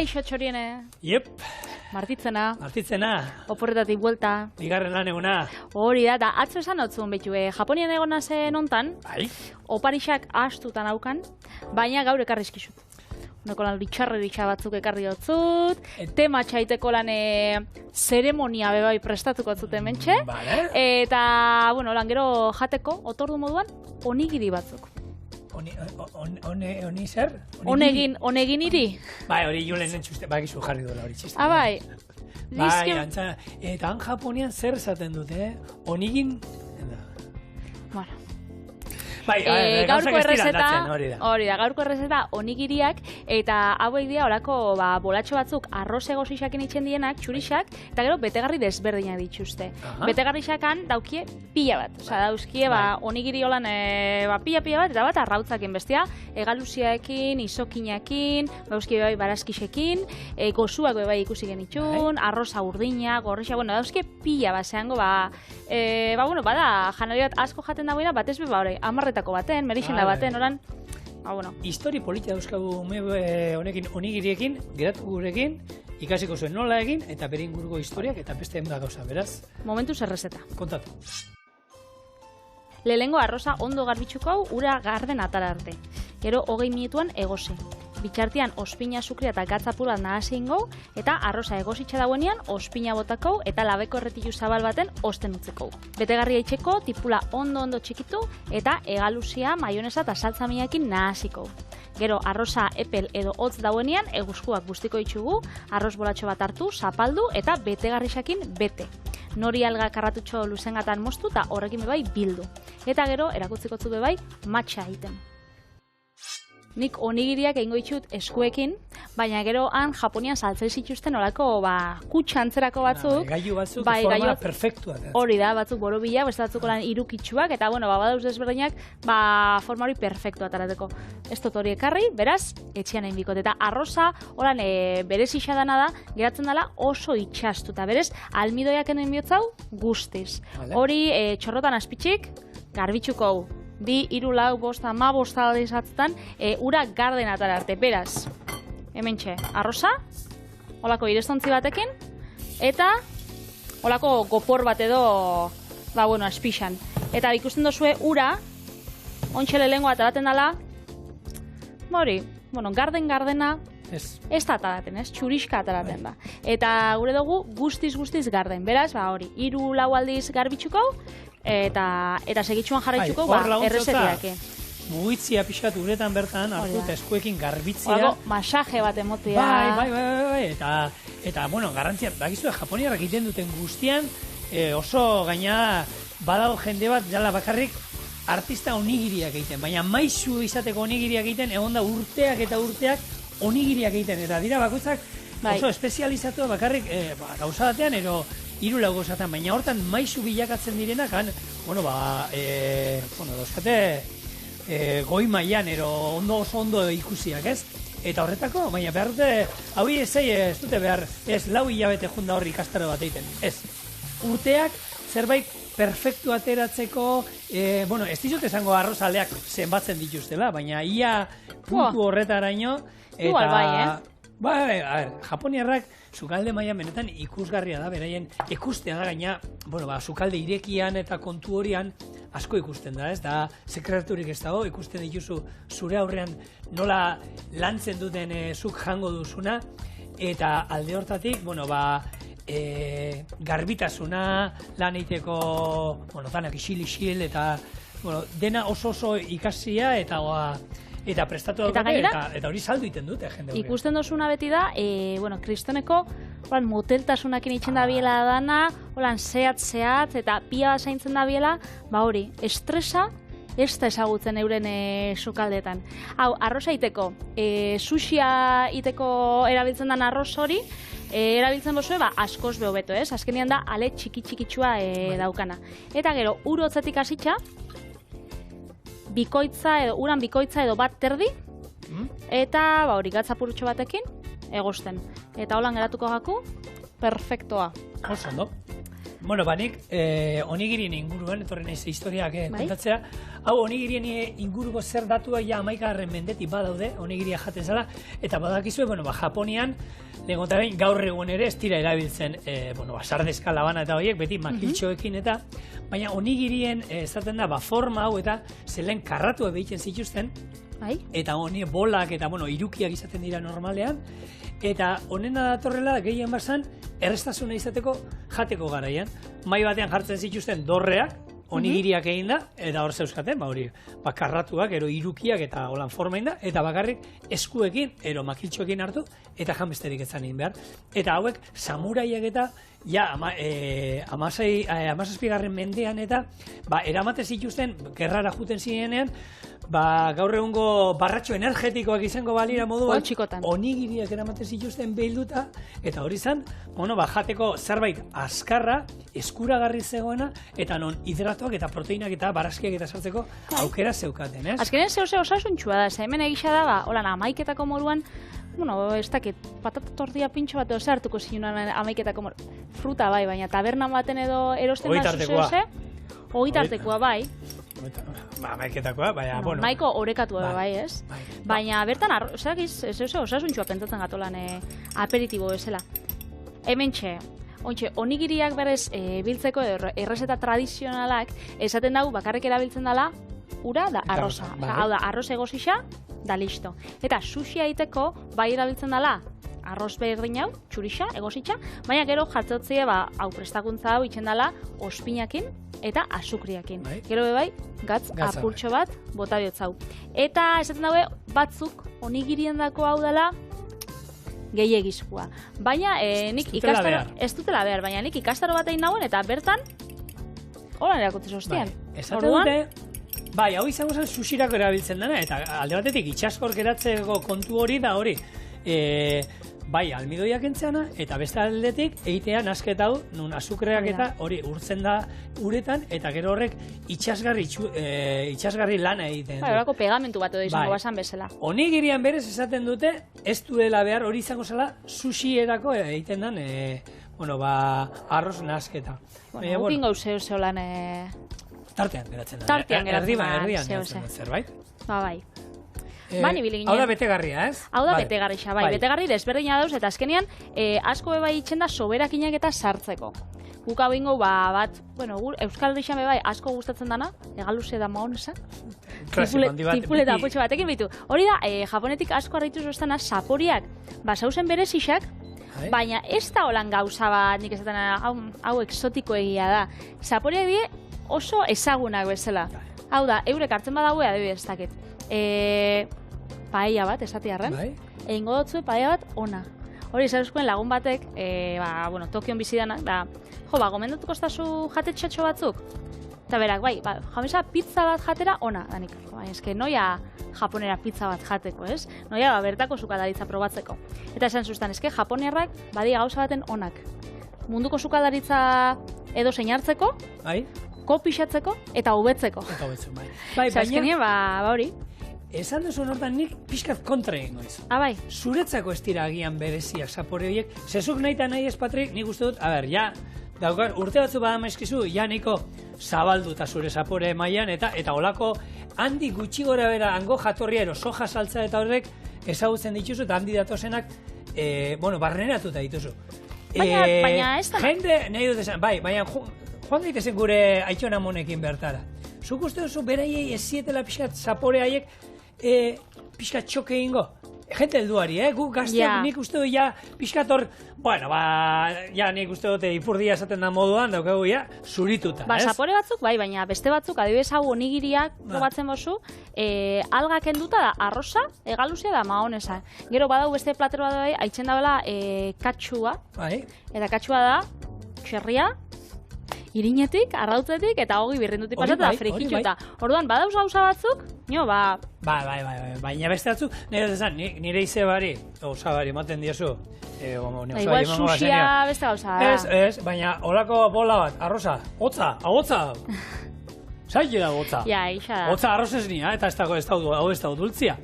Kaixo txoriene. Yep. Martitzena. Oporretatik buelta. Bigarren lan eguna. Hori da, atzo esan hotzun betu, Japonian egona zen ontan, oparixak astutan aukan, baina gaur ekarrizkizut. Uneko lan litxarreritxa batzuk ekarri hotzut, tema txaiteko lan zeremonia bebai prestatuko zuten mentxe, eta, bueno, lan gero jateko, otordu moduan, onigiri batzuk. Oni zer? Honegin iri? Bai, hori julen nentxuste, bakizu jarri duela hori txiste. Bai. Bai, antza, eta han Japonian zer esaten dute, onigin... Bueno. Bai, gaurko errezeta, hori da, gaurko errezeta onigiriak, eta hauek dira horako bolatxo batzuk arroz egosixakin itxen dienak, txurixak, eta gero betegarri desberdinak dituzte. Betegarrixakan daukie pila bat, oza, dauzkie onigiri holan pila bat, eta bat arrautzakin bestia, egaluziaekin, izokinakin, dauzkie bai barazkixekin, gozuak bai ikusi genitxun, arroza urdina, gorrixa, bueno, dauzkie pila bat, zehango, bueno, bada, janari bat asko jaten dagoena, batez be, hori, amarretako baten, merixen da baten, oran, bueno. Histori politia dauzkagu honekin, onigiriekin, geratu gurekin, ikasiko zuen nola egin, eta bere inguruko historiak, eta beste da gauza, beraz? Momentuz errezeta. Kontatu. Lehengo arroza ondo garbitzuko hau, ura garden atara arte. Gero 20 minutuan egosi. Bitxartian ospina azukria eta gatzapura nahasi ingo, eta arroza egositxe dauenean ospina botako eta labeko erretilu zabal baten osten utzeko. Betegarria itxeko, tipula ondo txikitu, eta egaluzia, maionesa eta saltza miakin nahasiko. Gero arroza epel edo hotz dauenean eguzkuak guztiko itxugu, arroz bolatxo bat hartu, zapaldu eta betegarrixakin bete. Nori alga karratutxo luzengatan moztu eta horrekin bebai bildu. Eta gero erakutziko zu bebai matxa egiten. Nik onigiriak egingo ditut eskuekin, baina gero han Japonian saltzen zituzten olako kutxa antzerako batzuk. Gailu batzuk, forma perfektuak. Hori da, batzuk borobila, beste batzuk lan irukitsuak, eta bueno, badauz desberdinak, forma hori perfektua atarateko. Ez dut hori ekarri, beraz, etxean egin bikot. Eta arroza, holan, berez isadana da, geratzen dela oso itxastuta. Berez, almidoiak enen bihotzau, guztiz. Hori, txorrotan azpitxik, garbitzuko hau. Bi, 3, 4, 5, 15 aldizatzen, ura garden atara arte. Beraz, hementxe, arroza, holako irestontzi batekin, eta holako gopor bat edo, bueno, azpixan. Eta ikusten dozue ura, ontxele lengua ataraten dela, hori, bueno, gardena, ez da ataraten, ez? Txuriska ataraten da. Eta gure dugu guztiz garden. Beraz, hori, 3, 4 aldiz garbitzuko, eta segitxuan jarraitzuko, errezetiak. Mugitzia pixat uretan bertan, hartu eta eskuekin garbitzia. Masaje bat emotia. Bai. Eta, bueno, garrantzia, bakizu, japoniarrak egiten duten guztian, oso gaina badago jende bat, jala bakarrik, artista onigiriak egiten. Baina maizu izateko onigiriak egiten, egon da urteak eta urteak onigiriak egiten. Eta dira bakoitzak oso espezializatu bakarrik gauza batean, ero 3 gauzatan, baina hortan maizu bilakatzen direnak, dauzkate goi mailan, ero oso ondo ikusiak, ez? Eta horretako, baina behar dute, hau ez dute behar, ez 4 hilabete junda horri ikastaro bat egiten, ez. Urteak zerbait perfektu ateratzeko, ez dizut esango arrozaleak zenbatzen dituztela, baina ia puntu horretaraino, eta... Bai, japoniarrak sukalde mailan benetan ikusgarria da, beraien ikustea da gaina, sukalde irekian eta kontu horian asko ikusten da, ez da, sekreturik ez dago, ikusten dituzu zure aurrean nola lantzen duten zuk jango duzuna, eta alde hortatik, garbitasuna, lan eiteko, danak isil, eta dena oso ikasia, eta prestatu dut, eta hori saldu iten dute, jende hori. Ikusten dozuna beti da, kristoneko moteltasunakin itxen da biela dana, zehat, eta pia zaintzen da biela, hori, estresa, ez da ezagutzen euren sukaldetan. Hau, arroza iteko, sushia iteko erabiltzen den arroz hori, erabiltzen bozue, askoz behobeto, ez? Azkenean da, ale txikitsua daukana. Eta gero, uru hotzetik hasitza, uran bikoitza edo bat terdi, eta hori gatzapurutxo batekin egosten. Eta holan geratuko gaku, perfektoa. Oso ondo. Bueno, nik onigirien inguruan, etorri naiz historiak kontatzea. Hau, onigirien inguruko zer datua ja 11. mendetik badaude, onigiria jaten zela, eta badakizue, Japonian, lehenkontaren gaur egun ere ez dira erabiltzen, sardezka, labana eta horiek, beti makiltxoekin eta, baina onigirien esaten da, forma hau eta zelen karratu egiten zituzten, eta honi bolak eta irukiak izaten dira normalean, eta honena datorrela gehien bazan errestasuna izateko jateko garaian. Mai batean jartzen zituzten dorreak, onigiriak egin da, eta hor zeuzkaten, karratuak, ero irukiak eta holan formain da, eta bakarrik eskuekin, ero makiltxoekin hartu, eta janbesterik etzan egin behar. Eta hauek, samuraiak eta, ja, 17. mendean eta, eramate zituzten, gerrara juten zirenean, gaur egungo barratxo energetikoak izango balira moduan, onigiriak eramate zituzten behilduta, eta hori zan, jateko zerbait azkarra, eskuragarri zegoena, eta non hidratoak eta proteinak eta barazkiak eta sartzeko aukera zeukaten, ez? Azkenean zehose osasuntxua da, hemen egisa da, holan amaiketako moruan, ez dakit, patata tortilla pintxo bat ose hartuko zinuan amaiketako moruan. Fruta bai, baina taberna baten edo erosten da zehose, ogitartekoa bai. Amaiketakoa, baina, Maiko orekatu bai, ez? Baina bertan, zehose osasuntxua pentsatzen gatolan aperitibo bezala. Hementxe, onigiriak berez biltzeko errezeta tradizionalak esaten dugu bakarrik erabiltzen dela ura da arroza. Hau da, arroz egosixa da listo. Eta sushi egiteko bai erabiltzen dela arroz berdin hau, txurixa, egositxa, baina gero jatzotzea hau prestakuntza hau itxen dela ospinakin eta azukriakin. Gero bai, gatz apurtxo bat bota bihotzau. Eta esaten daue batzuk onigirien dako hau dela gehiagizkoa. Baina nik ikastaro... Ez dutela behar, baina nik ikastaro bat egin nagoen eta bertan holan erakutze sostian. Esaten dute, hau izango zen sushirako erabiltzen dena, eta alde batetik itxaskor geratzeko kontu hori da hori. Almidoiak entzeana, eta beste aldetik egitean nasketa hau, nun azukreak eta hori urtzen da uretan, eta gero horrek itxasgarri lana egiten. Horako pegamentu bat edo izango basan bezala. Onigirian berez esaten dute, ez duela behar hori izango zela sushi-erako egiten den, arroz nasketa. Gukin gauzeo zeolan... Tartean geratzen da. Tartean geratzen da. Erdian geratzen da, zerbait? Bai. Hau da betegarria, ez? Hau da betegarria, bai. Betegarri desberdina dauz, eta azkenean asko bai itxen da soberakinak eta sartzeko. Guk hau ingo Euskal Herrian bai asko gustatzen dana, egaluzia da maonesa. Tipuleta apotxo batekin bitu. Hori da, japonetik asko harritu zoztana, saporiak basauzen berezixak, baina ez da holan gauza bat, nik esaten hau exotiko egia da. Saporiak die oso ezagunak bezala. Hau da, eurek hartzen badaue adibidez dakit. Paella bat, esatiarren. Egingo dotzue paella bat ona. Hori esauzkoen lagun batek, Tokion bizidanak, gomendatuko estazu jatetxatxo batzuk. Eta berak, jamesa pizza bat jatera ona, danik. Eske noia japonera pizza bat jateko, ez? Noia bertako sukadaritza probatzeko. Eta esan zuztan, eske japoniarrak badia gauza baten onak. Munduko sukadaritza edo zein hartzeko, kopixatzeko eta hobetzeko. Baina, hori. Esan duzu hortan nik pixkat kontra egingo izu. Zuretzako ez dira agian bereziak zapore horiek. Zezuk nahi eta nahi ez, Patrik, nik uste dut, urte batzu badamezkizu, niko zabalduta zure zapore mailan, eta olako handi gutxi gora bera hango jatorria ero soja saltza eta horrek ezagutzen dituzu eta handi datozenak, barreneratuta dituzu. Baina ez da... Jende nahi dut esan, baina joan daitezen gure Aitona Monekin bertara. Zuk uste duzu beraiei ez zietela pixkat zapore haiek pixkat txoke ingo. Gente helduari, gu gazteak nik uste du pixkat hor, nik uste dute ipurdia esaten da moduan, daukagu zurituta, ez? Zapore batzuk, baina beste batzuk, adibidez hau onigiriak probatzen bozu, algak enduta da arroza, egaluzia da maonesa. Gero badau beste platero bat haitzen dabela katxua, eta katxua da, txerria, irinetik, arrautzetik, eta hogi birrindutik pasatu da frikituta. Orduan, badauz gauza batzuk, baina beste batzuk, nire izebari, osabari, ematen diozu. Igual sushia beste gauza. Ez, baina horako bola bat, arroza, hotza. Zaila da hotza. Hotza arroz ez nia, eta hau ez da dultzia.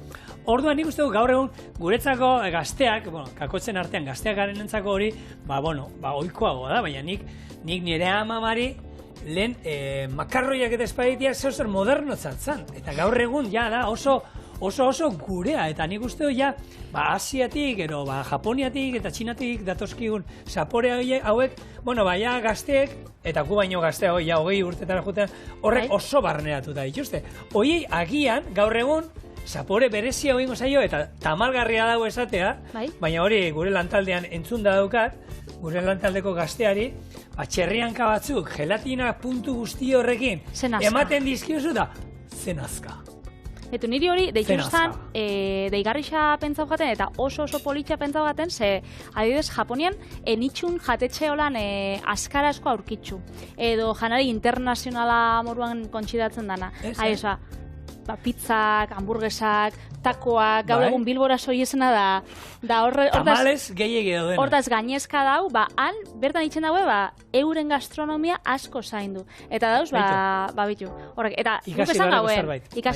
Orduan nik uste dut gaur egun guretzako gazteak, kakotzen artean gazteak garenentzako hori, ohikoago da, baina nik nire amamari lehen makarroiak eta espagetia zer moderno zatzan. Eta gaur egun ja da oso gurea, eta nik uste dut ja, Asiatik, Japoniatik eta Txinatik datozkigun zapore hauek, ja gazteek, eta gu baino gaztea, ja 20 urtetara juten, horrek oso barneratuta dituzte. Hoiei agian, gaur egun, zapore berezia hoingo zaio, eta tamalgarria dago esatea, baina hori gure lantaldean entzun da daukat, gure lantaldeko gazteari, txerrianka batzuk, gelatina puntu guzti horrekin, ematen dizkiozu da, zenazka. Eta niri hori, deituztan, deigarrixa pentsau jaten, eta oso politxa pentsau jaten, ze, adibidez, Japonian, enitxun jatetxe holan askara asko aurkitzu. Edo janari internazionala moruan kontxidatzen dana. Pizzak, hamburguesak, takoak, gaur egun Bilbora soiezena da tamales gehiegi edo dena. Hortaz gainezka dau, han bertan itxen daue, euren gastronomia asko zaindu. Eta dauz, bitu. Horrek, eta ikasi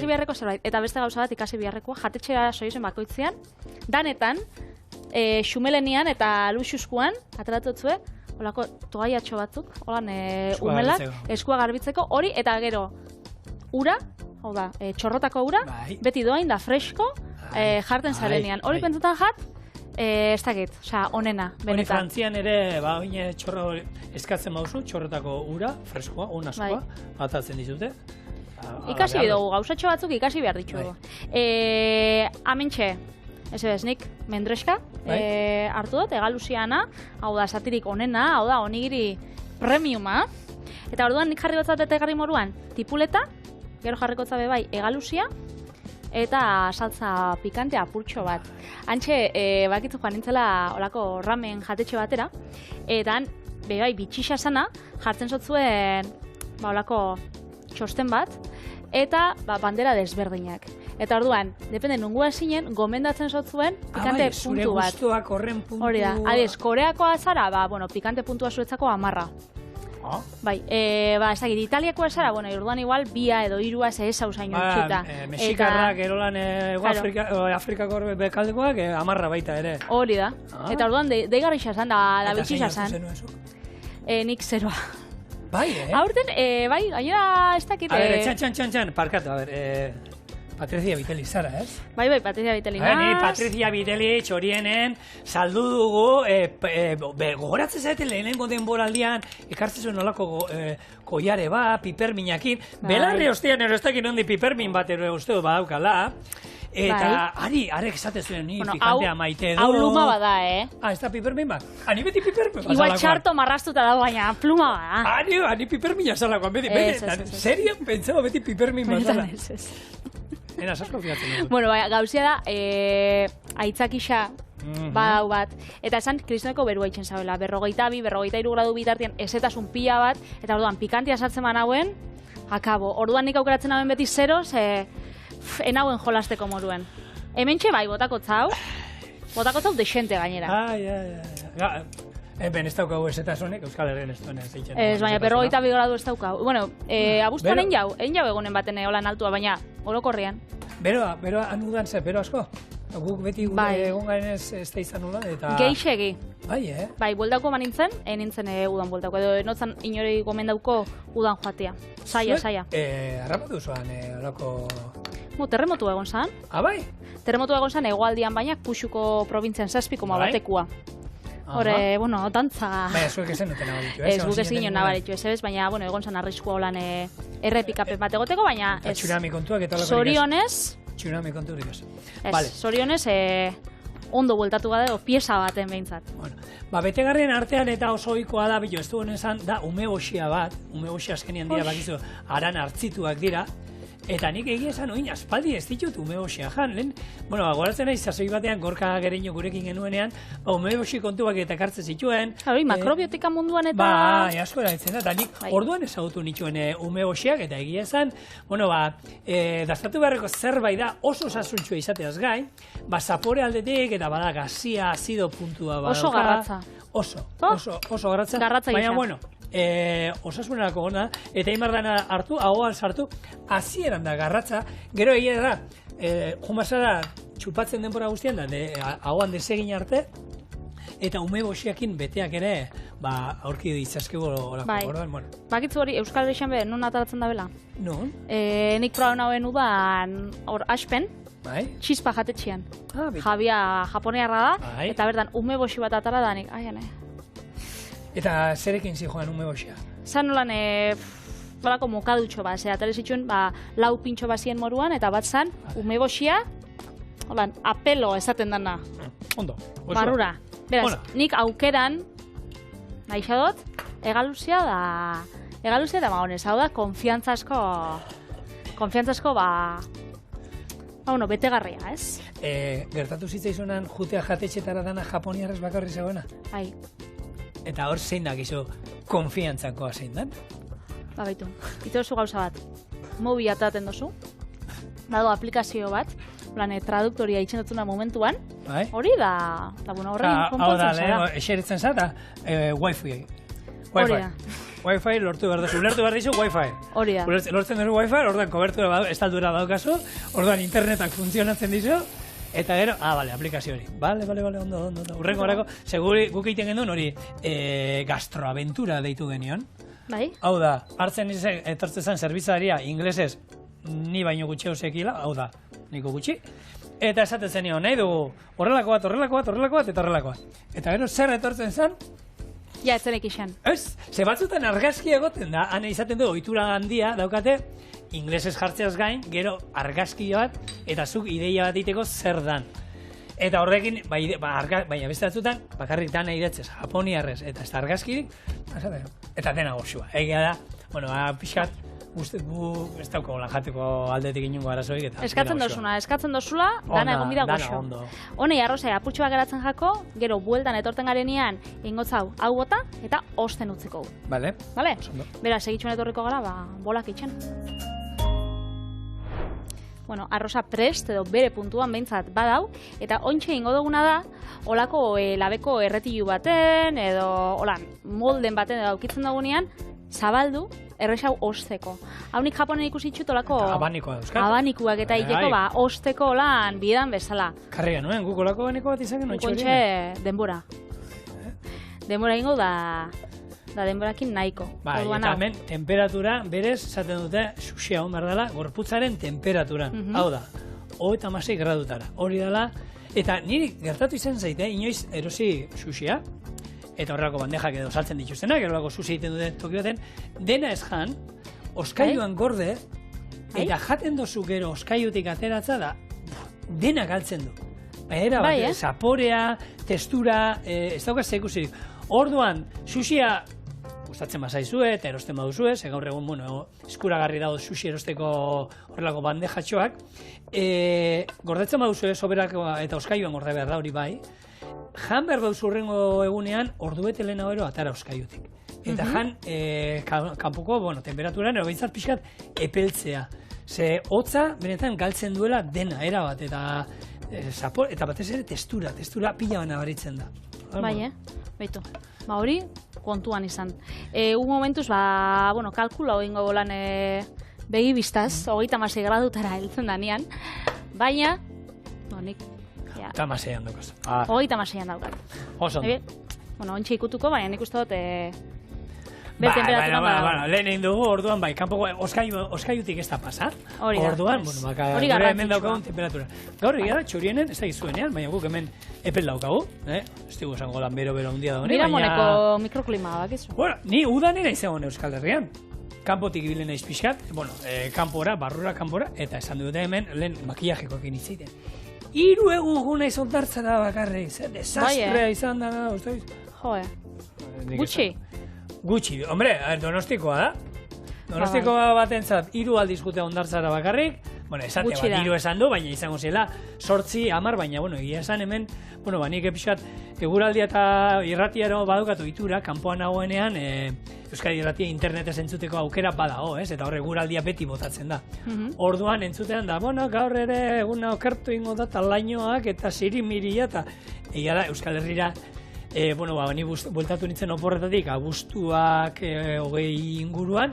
beharreko zerbait. Eta beste gauza bat ikasi beharrekoa, jatetxea soiezen bakoitzean, danetan, xumelenian eta luxuskuan, ateratutzue, holako toaiatxo batzuk, holan umelak, eskua garbitzeko, hori, eta gero, ura, hau da, txorrotako ura, beti doain da fresko, jarten zarenean. Hori pentsutan jat, ez dakit, onena, benetan. Hori Frantzian ere, txorro eskatzen mauzu, txorrotako ura, freskoa, unaskoa, batatzen dizute. Ikasi bidugu, gauzatxo batzuk ikasi behar ditugu. Amentxe, ez nik mendreska, hartu dut, egaluziana, hau da, satirik onena, hau da, onigiri premiuma, eta orduan nik jarri batzat eta egarri moruan, tipuleta, gero jarriko zabe bai, egaluzia, eta saltza pikante apurtxo bat. Hantxe, bakitzu joan nintzela olako ramen jatetxe batera, eta bai, bitxixa sana, jartzen zotzuen olako txosten bat, eta bandera desberdinak. Eta orduan, depende nungua zinen, gomendatzen zotzuen pikante puntu bat. Zure guztuak horren puntu... Hori da, adiz, Koreakoa zara, pikante puntua zuretzako 10. Bai, ez dakit, Italiakoa zara, urduan igual, 2 edo 3 ez hauzaino txuta. Mexikarrak, erolan, Afrikako bekaldekoak, 10 baita ere. Hori da. Eta orduan, deigarrixa zan, da bitxixa zan. Eta zein hartu Nik 0. Bai, Aurten, bai, gainera ez dakit. A ber, txan, parkatu, a ber, Patricia Viteli zara, ez? Bai, Patricia Viteli naz. Ni Patricia Viteli txorienen saldu dugu, gogoratzen zaeten lehenengo denboraldian, ekartzen zuen nolako koiare bat, piperminakin. Belarri ostean ero ez dakit nondi pipermin bat ero uste badaukala. Eta arek esate zuen ni pikantea maite edo. Hau luma bada, Ez da pipermin bat? Ani beti pipermin bat. Igual txarto marrastuta da, baina pluma bada. Ani pipermina zalakoan, serian pentsaba beti pipermin bat zala. Ena, sasko fiatzen dut. Bueno, gauzia da, aitzakisa badau bat. Eta esan, kristoneko berua itxen zabela. 42-43 gradu bitartian ezetasun pila bat, eta orduan, pikantia sartzen man hauen, akabo. Orduan nik aukeratzen hauen beti 0, enauen jolasteko moruen. Hementxe bai, botakotzau desente gainera. Ben ez daukagu ezetasunik, Euskal Herrian ez duen ez eitzen. Ez, baina 42 gradu ez daukagu. Bueno, abuztuan egin jau egunen baten holan altua, baina orokorrian. Beroa anudan ze, bero asko? Guk beti egon garen ez da izan udan, eta... Geixegi. Bai, Bai, bueltauko manintzen, nintzen udan bueltauko. Edo enotzan inori gomendauko udan joatea. Saia. Arrapatu zuan, olako... Terremotu egon zan. Bai? Terremotu egon zan, hegoaldian baina, Kuxuko probintzian 7 batekoa. Hore, dantza... Baina, zuek ezen duten nabaritu, ez? Ez, guk ez ginen nabaritu, ez, baina, egon zan arriskua holan errepikapen bat egoteko, baina... Tsunami kontuak eta... Zorionez... Tsunami konturik ez. Ez, zorionez, ondo bueltatu gara, pieza baten behintzat. Betegarrien artean eta oso ohikoa da, ez du honen zan, da umeboxia bat, umeboxia azkenian dira bakizu, aran hartzituak dira, eta nik egia esan oin, aspaldi ez ditut umeboxia jan, lehen, goratzen nahi, zazoi batean, gorka gereño gurekin genuenean, umeboxi kontuak eta kartzen zituen. Makrobiotika munduan eta... Bai, asko eratzen da, eta nik orduan ezagutu nituen umeboxiak, eta egia esan, daztatu beharreko zerbait da oso sasuntxua izateaz gain, zapore aldetik, eta gazia, azido puntua badauka. Oso garratza. Oso garratza. Garratza baina, osasunerako ona, eta imardana hartu, ahoan sartu, hasieran da garratza, gero egia da, jumasara txupatzen denbora guztian da, ahoan desegin arte, eta ume boxiakin beteak ere, aurki ditzazkego horako. Bai. Bueno. Bakitzu hori, Euskal Herrian be, non ataratzen da bela? Non? Nik proba nauen udan, hor, Aspen, Bai? txispa jatetxian. Bitu. Jabia japonearra da, Bai. eta bertan ume boxi bat atara da, nik, Eta zerekin zijoan ume boxia? Zan nolan, balako mokadutxo bat, atare zituen, lau pintxo bazien moruan, eta bat zan, ume boxia, holan, apelo esaten dana. Ondo. Barrura. Beraz, nik aukeran, nahi xadot, egaluzia da honez, hau da, konfiantzasko, betegarria, ez? Gertatu zitzaizunan jutea jatetxetara dana japoniarrez bakarri zegoena? Bai. Eta hor zein dakizu konfiantzakoa zein dan? Baitu, ito duzu gauza bat, mobi ataten dozu, dado aplikazio bat, traduktoria itxendatzuna momentuan, hori da, horrein konpontzen zara. Hau da, eseritzen zara, Wi-Fi. Hori da. Wi-Fi lortu behar duzu, lertu behar dizu Wi-Fi. Hori da. Lortzen duzu Wi-Fi, orduan kobertura estaldura daukazu, orduan internetak funtzionatzen dizu, eta gero, aplikazio hori. Bale, ondo. Urrengo horako, seguri guk egiten genuen hori gastroaventura deitu genion. Bai. Hau da, hartzen etortzen zen zerbitzaria inglesez, ni baino gutxeo sekila, hau da, niko gutxi, eta esaten zenio, nahi dugu, horrelako bat, eta horrelako bat. Eta gero, zer etortzen zen? Ja, ez zenek izan. Ez, ze batzutan argazki egoten da, hane izaten du, ohitura handia daukate, inglesez jartzeaz gain, gero argazki bat, eta zuk ideia bat diteko zer dan. Eta horrekin, baina beste batzutan, bakarrik dana idatzez, japoniarrez, eta ez da argazkirik, eta dena goxua. Egia da, pixkat, ez dauko jateko aldetik inungo arazoik, eta eskatzen dozula, dana egon bida goxo. Honei, arrozea, apurtxo bat geratzen jako, gero bueltan etorten garenean, ingotzau, hau bota, eta osten utziko. Bale. Bera, segitxuen etorriko gara, bolak itxen. Arroza prest edo bere puntuan behintzat badau, eta ontxe ingo duguna da, olako labeko erretilu baten, edo molden baten edo aukitzen dugunean, zabaldu, errexau osteko. Haunik Japonen ikusitxut olako abanikoa dauzkat. Abanikuak eta iteko osteko lan bidan bezala. Karria nuen, guk olako abaniko bat izaken ontxe hori? Ontxe denbora. Denbora ingo da denborakin nahiko. Bai, eta hemen temperatura, berez, esaten dute, sushia hon behar dela, gorputzaren temperaturan. Hau da, 36 gradutara. Hori dela, eta niri gertatu izan zaite, inoiz erosi sushia, eta horrelako bandejak edo saltzen dituztenak, horrelako sushi egiten duten toki baten, dena ez jan, oskailuan gorde, eta jaten dozu gero oskailutik ateratza da, dena galtzen du. Baina, zaporea, textura, ez daukaz ikusirik. Orduan, sushia gustatzen bazaizue eta erosten baduzue, ze gaur egun, eskuragarri dago sushi erosteko horrelako bandejatxoak, gordetzen baduzue soberakoa eta oskailuan gorde behar da hori bai, jan behar dauz urrengo egunean ordubete lehena bero atara oskailutik. Eta jan kanpoko temperaturan ero behintzat pixkat epeltzea. Ze hotza benetan galtzen duela dena, erabat, eta batez ere textura pila bana baritzen da. Bai, baitu. Hori, kontuan izan. Un momentuz, kalkula hori ingo bolan begi biztaz, 36 gradutara heltzen danean, baina, nik, 36an daukaz. 36an daukat. Oso. Ontxe ikutuko, baina nik uste dut, lehen egin dugu, orduan bai, kanpoko oskailutik ez da pasar. Orduan, gure hemen daukagun temperatura. Gaur egia da, txorienen ez da izuenean, baina guk hemen epel daukagu. Ez dugu esango lan bero handia da honi. Mira moneko mikroklima bakizu. Ni udanera izango Euskal Herrian. Kanpotik ibile naiz pixkat, kanpora, barrura kanpora, eta esan dute hemen, lehen makillajekoekin iziten. 3 egun gu naiz ondartzara bakarrik, desastrea izan da, uste? Gutxi, hombre, Donostikoa da. Donostikoa batentzat 3 aldiz jutea ondartzara bakarrik, esate bat 3 esan du, baina izango zela 8, 10, baina, egia esan hemen, nik epixat, eguraldia eta irratiaro badukatu itura, kanpoan nagoenean, Euskadi irratia internetez entzuteko aukera badago, eta hor eguraldia beti botatzen da. Orduan entzutean da, gaur ere eguna okertu ingo da talainoak eta sirimiria, eta egia da Euskal Herrira Bueno, ba, ni bueltatu nintzen oporretatik, abuztuak 20 inguruan,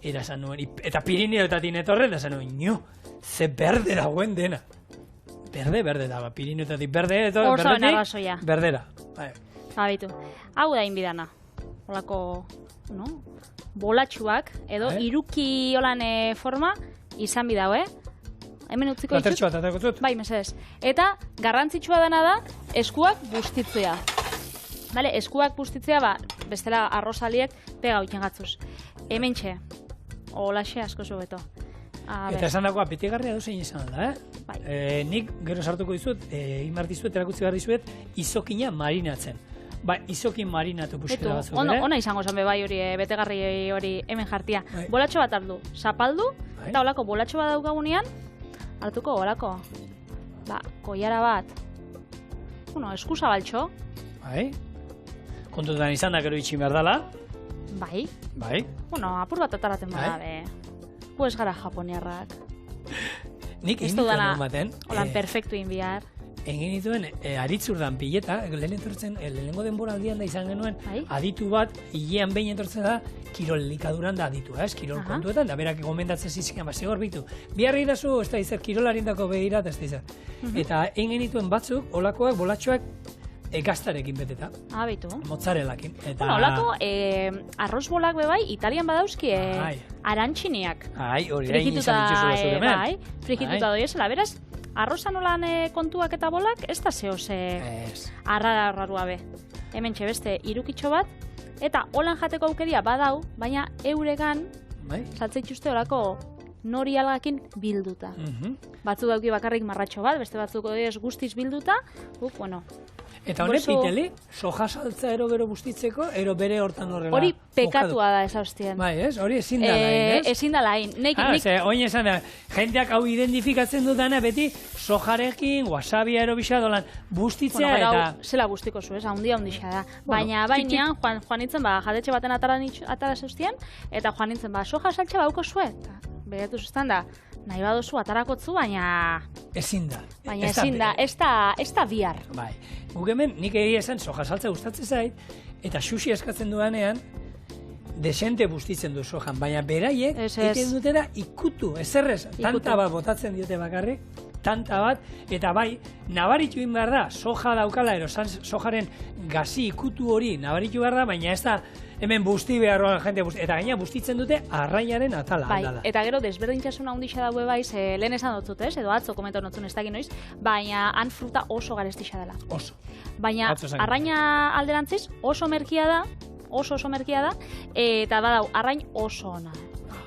eta esan nuen, eta Pirineoetatik netorren, eta esan nuen, nio, ze berde dagoen dena. Berde da, Pirineoetatik berdetik, berdera. Babitu, hau da inbidana. Olako, no? Bolatxuak, edo iruki holan forma, izan bidau, Hemen utziko ditut? Latertxu bat, atako zut? Bai, mesedez. Eta garrantzitsua dena da, eskuak bustitzea. Bale, eskuak bustitzea, bestela arrozaliek pega uiten gatzuz. Hemen txe, holaxe asko zubeto. Eta esan dagoa, betigarria duzein izan da, Bai. Nik gero sartuko dizut, imartizuet, erakutzi behar dizuet, izokina marinatzen. Ba, izokin marinatu puskera batzuk, Ona izango zen bai hori, betegarri hori hemen jartia. Bolatxo bat hartu, zapaldu, eta olako bolatxo bat daukagunean, hartuko olako, koiara bat, eskusa baltxo. Bai. Kontutan izan da gero itxin behar dela. Bai. Bai. Apur bat ataraten bada, pues gara japoniarrak. Nik egin dituen baten. Holan perfektu inbiar. Egin dituen aritzurdan pileta, lehenengo denbora aldian da izan genuen, aditu bat, hilean behin etortzen da, kirol likaduran da aditu, kirol kontuetan, da berak gomendatzen zizkian, zegor bitu. Biarri dazu, ez da izan, kirolarindako behirat, ez da izan. Eta egin genituen batzuk, olakoak, bolatxoak, gaztarekin beteta. Bitu. Mozzarelakin. Olako, arroz bolak bebai, Italian badauzki, arantxiniak. Hori da, izan dituzula zure hemen. Bai, frikituta doiezela, beraz, arrozan olan kontuak eta bolak, ez da zehoz arrarua be. Hemen beste irukitxo bat, eta holan jateko aukeria badau, baina euregan, saltzeituzte horako nori algakin bilduta. Batzuk dauki bakarrik marratxo bat, beste batzuk guztiz bilduta, Eta honek piteli, soja saltza ero gero bustitzeko, ero bere hortan horrela. Hori pekatua da ez haustien. Bai, ez? Hori ezin da lain, ez? Ezin da lain. Oin esan da, jendeak hau identifikatzen dutana beti sojarekin, wasabia ero bisa dolan bustitzea eta... Zela guztiko zu, ez? Haundia hundixa da. Baina bainean, joan nintzen, jadetxe baten atara zeustien, eta joan nintzen, soja saltza bauko zuet. Begatu zuztan da, nahi badozu atarakotzu, baina... Ezin da. Baina ezin da, ez da bihar. Bai. Guk hemen, nik egia esan soja saltza gustatzen zait, eta sushi eskatzen duanean, desente bustitzen du sojan, baina beraiek, egiten dutera ikutu, ezerrez, tanta bat botatzen diote bakarrik, tanta bat, eta bai, nabaritu egin behar da, soja daukala, sojaren gazi ikutu hori nabaritu behar da, baina ez da, hemen busti beharroan jente eta gaina bustitzen dute arrainaren atala. Bai, eta gero desberdintasuna handixa daue bai, lehen esan dut ez, edo atzo komentu notzun ez dakit noiz, baina han fruta oso garestixa dela. Oso. Baina arraina alderantziz oso merkia da, oso merkia da, eta badau, arrain oso ona.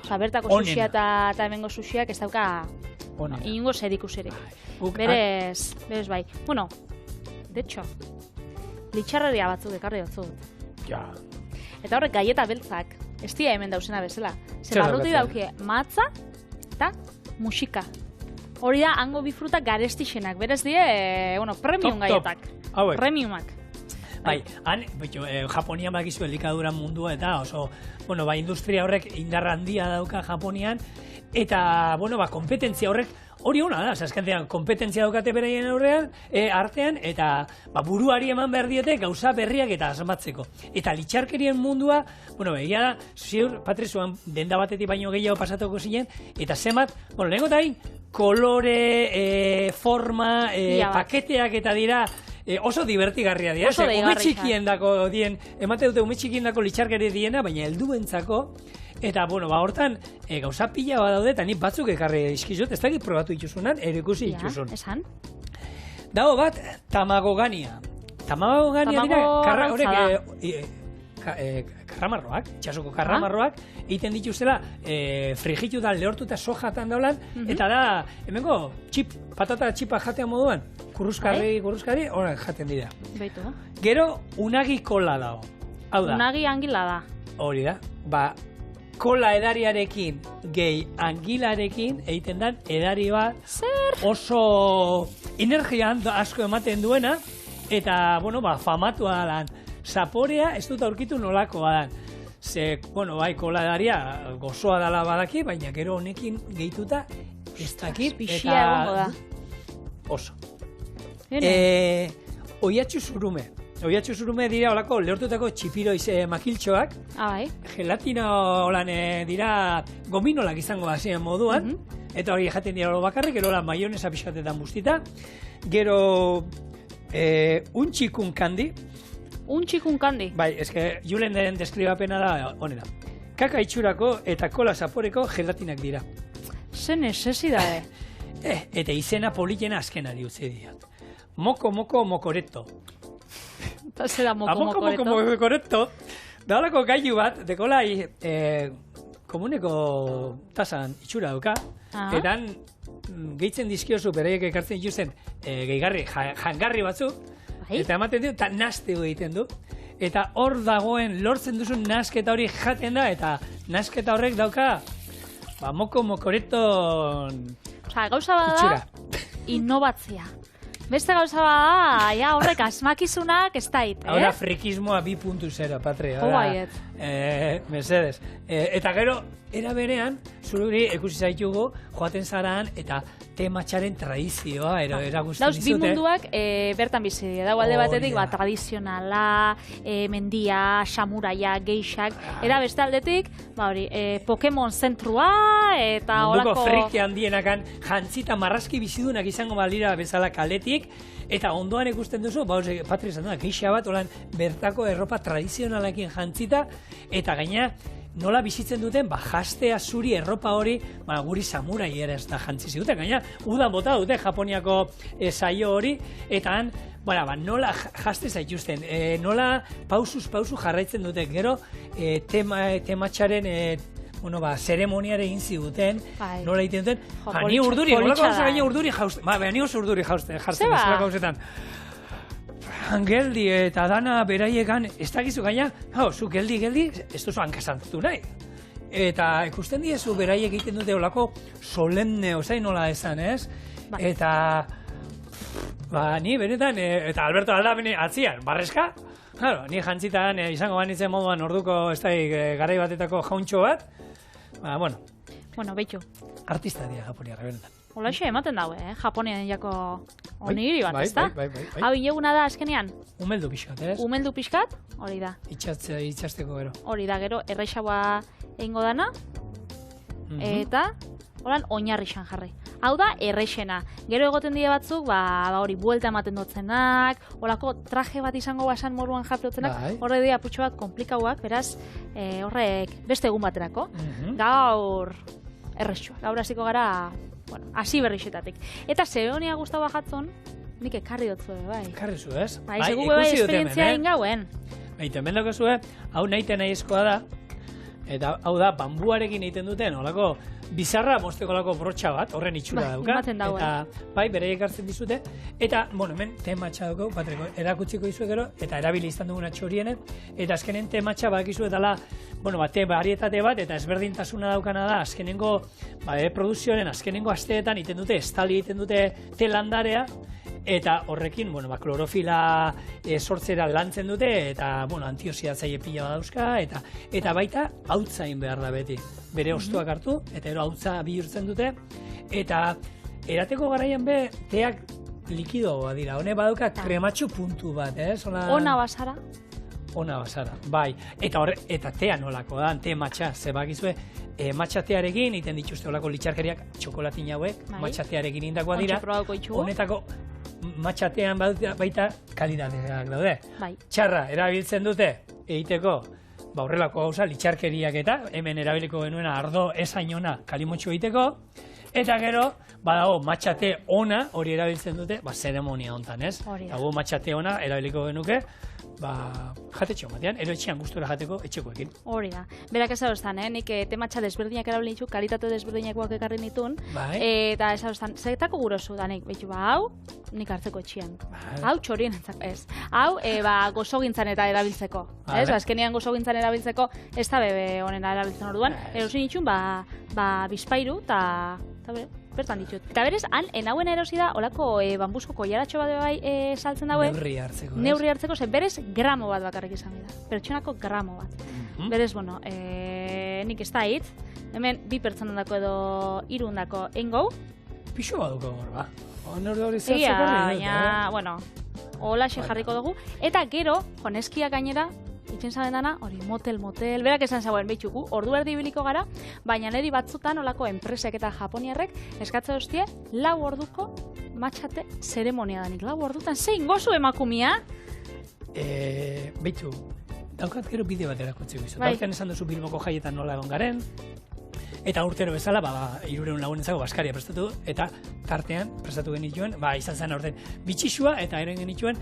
Osa, bertako sushia eta hemengo sushiak ez dauka inungo zerikusirik. Berez bai. Bueno, de hecho, litxarreria batzuk ekarri batzuk. Ja. Eta horrek gaieta beltzak, ez dira hemen dauzena bezala. Zer barruti daukie matza eta musika. Hori da, hango bifruta garestixenak. Berez die, premium gaietak. Premiumak. Bai, han, Japonian bakizu elikaduran mundua eta oso, industria horrek indarra handia dauka Japonian, eta, kompetentzia horrek hori hona da, azkentean, kompetentzia daukate beraien artean, eta buruari eman behar diete gauza berriak eta asmatzeko. Eta litxarkerien mundua, egia da, ziur, Patrizuan, denda batetik baino gehiago pasatuko ziren, eta zemat, lehenko eta kolore, forma, paketeak eta dira, oso divertigarria dira. Oso deigarri. Ume txikien dako dien, emate dute ume txikien dako litxarkeri diena, baina helduentzako. Eta, hortan, gauza pila badaude, eta nik batzuk ekarri izkizut, ez dakit probatu ituzunan, erikusi ituzun. Esan? Dago bat, tamagogania. Tamagogania dira, karramarroak, itxasoko karramarroak, egiten dituzela, frigitu da, lehortuta sojatan daulan, eta da, hemengo, patata txipa jatean moduan, kurruskari, horren jaten dira. Beitu. Gero, unagi kola dago. Hau da. Unagi angila da. Hori da. Kola edariarekin, gehi angilarekin, egiten dan edari bat, oso energia asko ematen duena, eta, famatua lan. Zaporea ez dut aurkitu nolakoa dan. Ze, kola edaria gozoa dala badaki, baina gero honekin gehituta ez dakit, eta oso. Oiatxu zurume. oiatxu zurume dira olako lehortutako txipiroiz makiltxoak, Bai. gelatina holan dira gominolak izango hasien moduan, eta hori jaten dira olo bakarrik, gero hola maionesa pixkatetan bustita, gero untxikun kandi. Untxikun kandi. Bai, eske Julen den deskribapena da honena. Kaka itxurako eta kola zaporeko gelatinak dira. Ze necesidade. Eta izena politena azkenari utzi diot. Mokoreto. Eta zera mokoreto. Mokoreto. Da holako gailu bat, dekola komuneko tasan itxura duka, eta gehitzen dizkiozu bereiek ekartzen dituzten gehigarri, jangarri batzuk, eta ematen du, eta naste egiten du. Eta hor dagoen lortzen duzun nasketa hori jaten da, eta nasketa horrek dauka mokoreto gauza bada, innovatzia. Beste gauza bada, horrek asmakizunak ez dait, Ahora frikismoa 2.0, Patri. Baiet. Mesedes. Eta gero, era berean, zururi ikusi zaitugu, joaten zaraan, eta tematxaren tradizioa, eragusten dizute. Dauz, bi munduak bertan bizi dira. Dau alde batetik, tradizionala, mendia, samuraia, geixak, era beste aldetik, Pokemon zentrua, eta munduko olako... friki handienakan jantzita marrazki bizidunak izango balira bezala kaletik, eta ondoan ikusten duzu, Patri esan da, geixa bat, olan bertako erropa tradizionalekin jantzita, eta gaina, nola bizitzen duten, jastea zuri erropa hori, guri samurai ere ez da jantzi ziguten, gaina, udan bota dute Japoniako saio hori, eta han, nola jaste zaituzten, nola pausuz jarraitzen dute, gero, tematxaren, zeremoniare egin ziguten, nola egiten duten, ni urduri, nolako gauza gaina urduri jausten, ni oso urduri jausten, jartzen, ez gauzetan. Geldi eta dana beraiekan, ez dakizu gaina, zu geldi, ez duzu hankasantatu nahi. Eta ikusten diezu beraiek egiten dute olako solemne, osain nola esan, ez? Eta, ni benetan, eta Alberto Aldamene atzian, barrezka? Ni jantzitan izango banitzen moduan orduko, ez da, garai batetako jauntxo bat, Bueno, behitu. Artista dira Japoniarra, benetan. Olaxe ematen daue, Japonian jako onigiri bat, ez da? Bai. Hau ineguna da azkenean? Umeldu pixkat, ez? Umeldu pixkat, hori da. Itxasteko gero. Hori da, gero, erreixagoa egingo dana, eta, horan, oinarrixan jarri. Hau da, erreixena. Gero egoten dira batzuk, hori, buelta ematen dutzenak, holako traje bat izango basan moruan jarri dutzenak, horre dira putxo bat komplikauak, beraz, horrek beste egun baterako. Gaur errexua, gaur hasiko gara, hasi berrixetatik. Eta zehonia guztaua jatzon, nik ekarri dutzu, bai. Ekarri zu, ez? Bai, zegu bai esperientzia ingauen. Baita, hemen daukazue, hau nahiten nahizkoa da, eta hau da, bambuarekin egiten duten, olako, bizarra mosteko lako brotxa bat, horren itxura dauka. Eta, bai, bereiek hartzen dizute. Eta, hemen tematxa dauko, Patriko, erakutziko izu gero, eta erabili izan duguna txoriene, eta azkenen tematxa bakizu eta te barietate bat, eta ezberdintasuna daukana da, azkenengo, produzioaren azkenengo asteetan egiten dute, estali egiten dute telandarea, eta horrekin, klorofila sortzera lantzen dute, eta, antioxidatzaile pila badauzka, eta baita, hautzain behar da beti. Bere ostuak hartu, eta ero hautza bihurtzen dute, eta erateko garaian be, teak likidoa dira. Hone badauka krematxo puntu bat, ez? Ona basara? Ona basara, bai. Eta tea nolako da, te matxa, ze bakizue, matxatearekin, egiten dituzte olako litxarkeriak, txokolatin hauek, matxatearekin indakoa dira. Honetako matxatean baita kalidadeak daude. Txarra erabiltzen dute, egiteko, horrelako gauza, litxarkeriak eta, hemen erabiliko genuena ardo esainona kalimotxo egiteko, eta gero, badago, matxate ona hori erabiltzen dute, zeremonia hontan, ez? Eta gu matxate ona erabiliko genuke, jatetxo batean, ero etxean gustura jateko etxekoekin. Hori da. Berak ez hauztan, nik tematxa desberdinak erabili ditu, kalitate desberdinakoak ekarri nitun, eta ez hauztan, zetako gurozu da nik, behitu, hau, nik hartzeko etxean. Hau txorien entzak, ez. Hau, gozogintzan eta erabiltzeko. Ez, azkenean gozogintzan erabiltzeko, ez da bebe honena erabiltzen orduan, erosin itxun, bizpairu, eta bertan ditut. Eta berez, han, enauen erosi da, olako bambuzko koiaratxo bat bai saltzen daue. Neurri hartzeko, ze berez gramo bat bakarrik izan da. Pertsonako gramo bat. Berez, nik ez da hitz, hemen 2 pertsonandako edo 3 eingo. Pixo bat duko hor, ba. Egia, baina, Holaxe jarriko dugu. Eta gero, joneskiak gainera, itzen zaben dana, hori motel, berak esan zauen behitxuku, ordu erdi biliko gara, baina niri batzutan olako enpresek eta japoniarrek eskatze hostie 4 orduko matxate zeremonia danik. 4 ordutan, zein gozu emakumia? Behitxu, daukat gero bideo bat erakutsi bizu. Bai. Dauten esan duzu Bilboko jaietan nola egon garen, eta urtero bezala, 300 lagunentzako baskaria prestatu, eta tartean prestatu genituen, izan zen orden bitxixua, eta eren genituen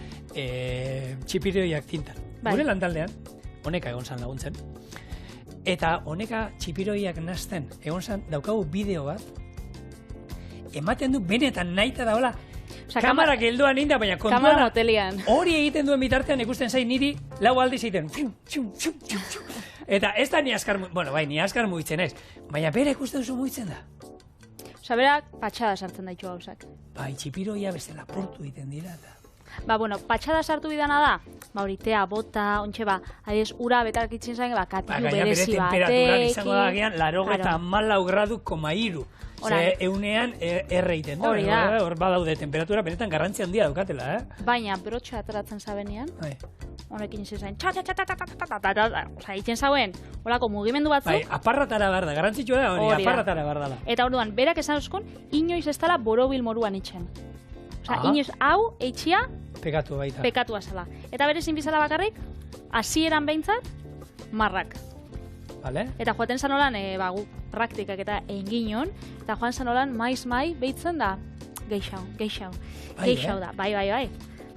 txipirioiak tintan. Bai. Gure lantaldean, honeka egon zan laguntzen. Eta honeka txipiroiak nazten, egon zan daukagu bideo bat, ematen du benetan nahita da, hola, kamarak helduan inda, baina Kamara kontuan motelian. hori egiten duen bitartean ikusten zain niri 4 aldiz egiten. Eta ez da ni askar mugitzen ez, baina bera ikusten duzu mugitzen da. Osa, berak patxada sartzen daitu gauzak. Txipiroia bezala portu egiten dira eta. Patxada sartu bidana da, hori tea, bota, ontxe adiez, ura betak itzen zain, katilu berezi temperaturan batek. izango da gian, 94 gradu koma iru. Ze eunean erreiten da. Hori da. Hor badaude temperatura, benetan garrantzi handia daukatela, Baina, brotxa ateratzen zabenean, Bai. honekin izen zain, osa, itzen zauen, holako mugimendu batzuk, Aparratara behar da, garrantzitsua da hori, Hori da. aparratara behar dela. eta orduan, berak esan euskun, inoiz ez dela borobil moruan itxen. Osa, inoiz hau, eitxia, Pekatu baita. pekatua zela. Eta bere zinbizala bakarrik, hasieran behintzat, marrak. Vale? Eta joaten zanolan, gu praktikak eta enginon, eta joan zanolan maiz behitzen da, geixau da, bai.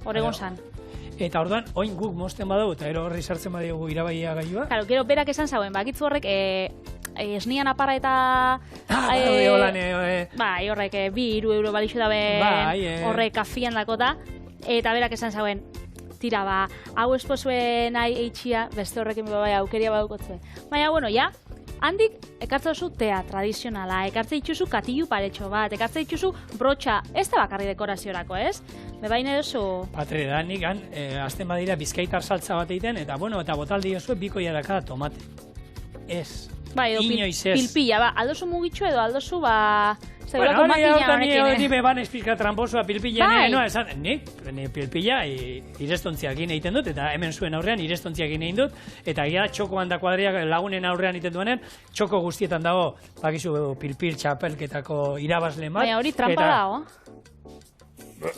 Horregon zan. Eta orduan, oin guk mosten badugu, eta ero horri sartzen badiogu irabaia gailua. Claro, gero berak esan zauen, bakitzu horrek, esnian apara eta... Bai, horrek, 2-3 euro balixu dabe horrek kafian dakota, eta berak esan zauen, tira, hau esposuen nahi eitxia, beste horrekin aukeria badukotzue. Baina, bueno, ja, handik ekartza duzu tea tradizionala, ekartza dituzu katilu paretxo bat, ekartza dituzu brotxa, ez da bakarri dekoraziorako, ez? Bebaine duzu... Patre, da nik azten badira bizkaitar saltza bat egiten, eta botaldi osue bikoiaraka tomate. Ez. Bai, inoiz ez. Pilpilla, aldozu mugitxu edo aldozu, Bueno, makina honekin, hori me ban espizka tramposoa pilpilla Bai. nire noa esan, nik pilpilla irestontziakin egiten dut, eta hemen zuen aurrean irestontziakin egin dut, eta gira txoko handa kuadriak lagunen aurrean egiten duenean, txoko guztietan dago, bakizu pilpil txapelketako irabazle bat. Baina hori trampa dago.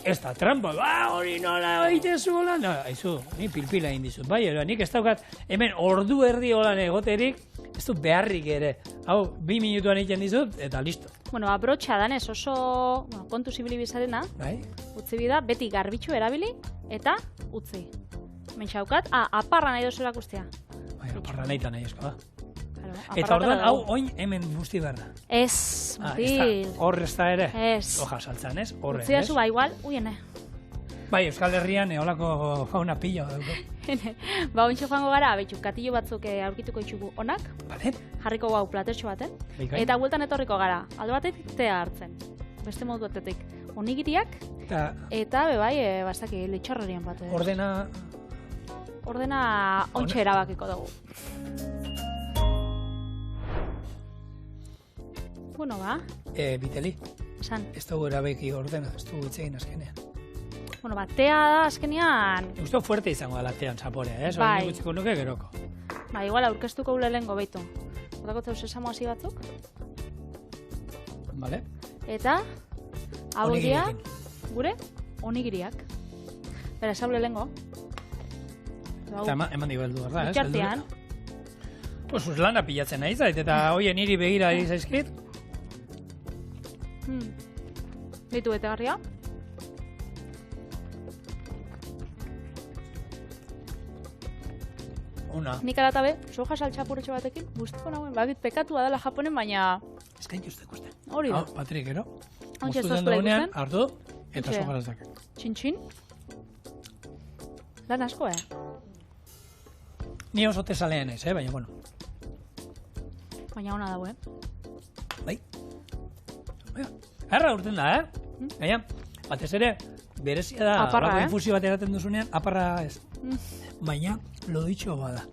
Ez da trampa, hori nola egiten zu hola, no, haizu, ni pilpila egin dizut, bai, nik ez daukat, hemen ordu erdi holan egoterik, ez dut beharrik ere, hau, 2 minutuan egiten dizut, eta listo. Bueno, brotxa danez oso kontu zibili bizarena, Bai? utzi bida, beti garbitxu erabili, eta utzi. Mentxaukat, aparra nahi dozu erakustia. Bai, aparra nahi nahi esko da. Claro, Eta orduan, hau, oin hemen guzti behar da. Ez, mutil. Hor ez da ere? Ez. Soja saltzan, ez? Horre, Utzi dazu, igual, uiene. Bai, Euskal Herrian eolako fauna pilo. Ontsa joango gara, betxu, katillo batzuk aurkituko ditugu onak, Bale? jarriko gau platertxo baten, Bikain. eta bueltan etorriko gara, alde batetik tea hartzen. Beste modu batetik, onigiriak, eta bebai, bastaki, litxarrerien bat. Ordena ontsa erabakiko dugu. Bueno, Biteli, esan. ez dugu erabeki ordena, ez dugu itzegin azkenean. Bueno, tea da azkenean, Usto fuerte izango da latean zaporea, ez? Bai. Bai. Utziko nuke geroko. igual aurkeztuko ule lehenko beitu. Botako zeu sesamo hasi batzuk, Bale? eta hau dira Onigiriekin. gure onigiriak. Bera, esaule lehenko. Eta eman digo heldu, berda, ez? Itxartean. Pues lana pilatzen nahi zait, eta hoien niri begira ari zaizkit. Ditu betegarria. Una. Nik aratabe, soja saltxapurretxo batekin, guztiko nahuen, bakit pekatua dela Japonen, baina Eskain juzte ikusten. hori da. Hau, Patrik, ero? Hauntxe ez Moztu den tozpela daunean, ikusten. hartu, eta Hauntxe. soja lazak. Txin-txin. Lan asko, Ni oso tesalean ez, baina, bueno. Baina ona dago, Bai. Erra urten da, Baina, batez ere, berezia da, Aparra, horako infusio bat eraten duzunean, aparra ez. Baina, loditxo bada.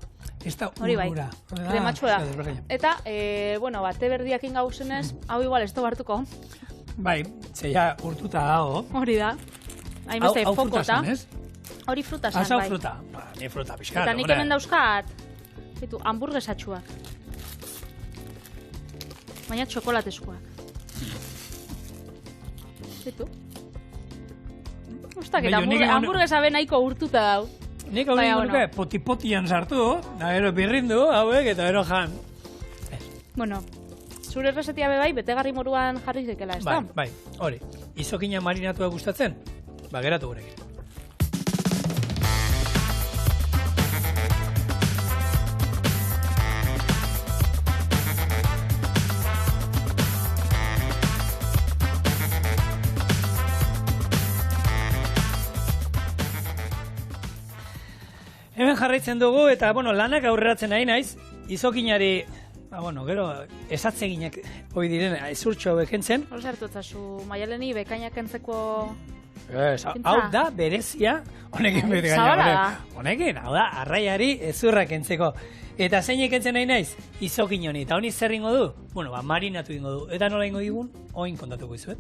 Ez da Hori bai, urdura. krematxua da. Eta, bueno, te berdiakin gauzenez, hau igual ez hartuko. Bai, zeia urtuta dago. Hori da. Hainbeste Hau fokota. fruta zen, ez? Hori fruta zen, Hau bai. fruta. Ni fruta pixkat. Eta nik hemen dauzkat, hamburguesatxuak. Baina txokolateskoak. Zitu? Ustak, eta hamburguesa ben nahiko urtuta dau. Nik hau nuke poti-potian sartu, da gero birrindu, hauek, eta gero jan. Bueno, zure errezetia bebai, betegarri moruan jarri zekela, ez da? Bai, hori. Izokina marinatua gustatzen? Ba, geratu gurekin. Hemen jarraitzen dugu, eta, lanak aurreratzen nahi naiz, izokinari, gero, esatzeginak hoi diren, ezurtxo hauek entzen. Hor zertu etzazu, Maialeni bekainak entzeko... Hau da, berezia, honekin bete gaina. Honekin, hau da, arraiari ezurrak entzeko. Eta zeinek entzen nahi naiz, izokin honi, eta honi zer ingo du? Marinatu ingo du, eta nola ingo digun, oin kontatuko izuet.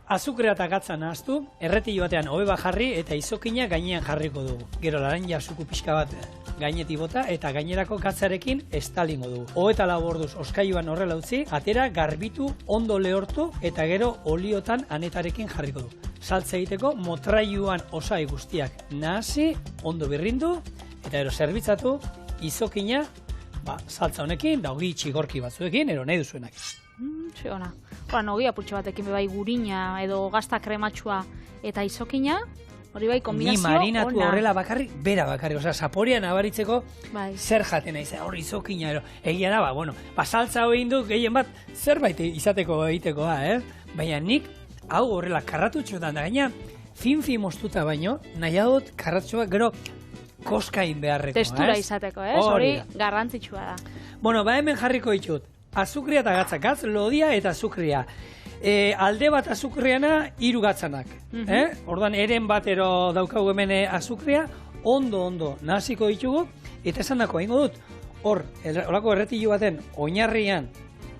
Azukrea eta gatza nahaztu, erretilu batean hobe jarri eta izokina gainean jarriko dugu. Gero laranja suku pixka bat gainetik bota eta gainerako gatzarekin estalingo dugu. 24 orduz oskailuan horrela utzi, atera garbitu, ondo lehortu eta gero oliotan anetarekin jarriko du. Saltza egiteko motrailuan osai guztiak nahasi, ondo birrindu eta gero zerbitzatu izokina saltza honekin, da ogi txigorki batzuekin, ero nahi duzuenak. Ona. Ogi apurtxo batekin bebai gurina edo gazta krematxua eta izokina, hori bai kombinazio ona. Ni marinatu horrela bakarrik, bera bakarrik, saporean abaritzeko zer jaten nahi, hori izokina, egia da, saltza hori indu gehien bat zerbait izateko egiteko da, baina nik hau horrela karratutxotan da gaina, fin moztuta baino, nahi dut karratutxoa gero koskain beharreko. Testura izateko, hori garrantzitsua da. Hemen jarriko ditut. Azukria eta gatza, gatz, lodia eta azukria. Alde bat azukriana, 3 gatzanak. Ordan eren batero daukagu hemen azukria, ondo nahaziko ditugu, eta esan dako, ingo dut, horako erretilu baten oinarrian